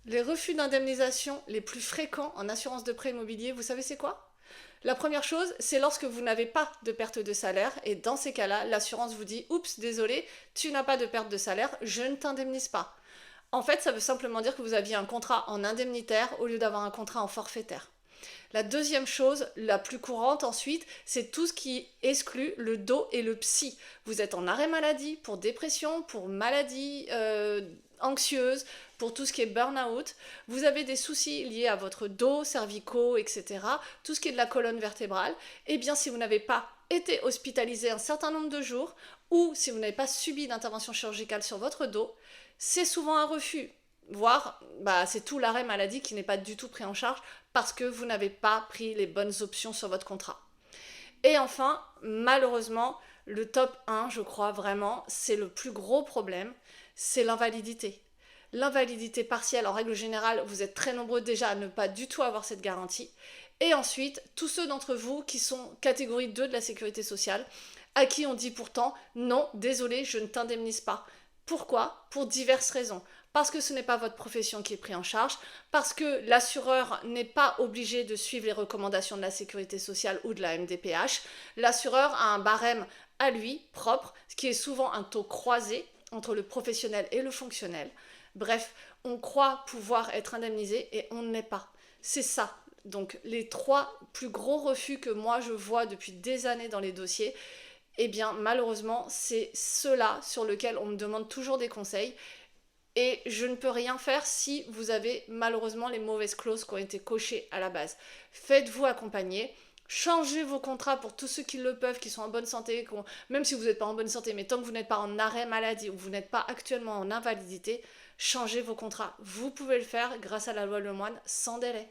Les refus d'indemnisation les plus fréquents en assurance de prêt immobilier, vous savez c'est quoi? La première chose, c'est lorsque vous n'avez pas de perte de salaire et dans ces cas-là, l'assurance vous dit oups, désolé, tu n'as pas de perte de salaire, je ne t'indemnise pas. En fait, ça veut simplement dire que vous aviez un contrat en indemnitaire au lieu d'avoir un contrat en forfaitaire. La deuxième chose, la plus courante ensuite, c'est tout ce qui exclut le dos et le psy. Vous êtes en arrêt maladie pour dépression, pour maladie anxieuse, pour tout ce qui est burn-out. Vous avez des soucis liés à votre dos, cervicaux, etc. Tout ce qui est de la colonne vertébrale. Eh bien, si vous n'avez pas été hospitalisé un certain nombre de jours ou si vous n'avez pas subi d'intervention chirurgicale sur votre dos, c'est souvent un refus. Voire, c'est tout l'arrêt maladie qui n'est pas du tout pris en charge parce que vous n'avez pas pris les bonnes options sur votre contrat. Et enfin, malheureusement, le top 1, je crois vraiment, c'est le plus gros problème, c'est l'invalidité. L'invalidité partielle, en règle générale, vous êtes très nombreux déjà à ne pas du tout avoir cette garantie. Et ensuite, tous ceux d'entre vous qui sont catégorie 2 de la sécurité sociale, à qui on dit pourtant non, désolé, je ne t'indemnise pas. Pourquoi? Pour diverses raisons. Parce que ce n'est pas votre profession qui est prise en charge, parce que l'assureur n'est pas obligé de suivre les recommandations de la sécurité sociale ou de la MDPH. L'assureur a un barème à lui, propre, ce qui est souvent un taux croisé entre le professionnel et le fonctionnel. Bref, on croit pouvoir être indemnisé et on ne l'est pas. C'est ça. Donc les 3 plus gros refus que moi je vois depuis des années dans les dossiers, eh bien malheureusement c'est ceux-là sur lesquels on me demande toujours des conseils et je ne peux rien faire si vous avez malheureusement les mauvaises clauses qui ont été cochées à la base. Faites-vous accompagner. Changez vos contrats pour tous ceux qui le peuvent, qui sont en bonne santé, même si vous n'êtes pas en bonne santé, mais tant que vous n'êtes pas en arrêt maladie ou vous n'êtes pas actuellement en invalidité, changez vos contrats. Vous pouvez le faire grâce à la loi Lemoine sans délai.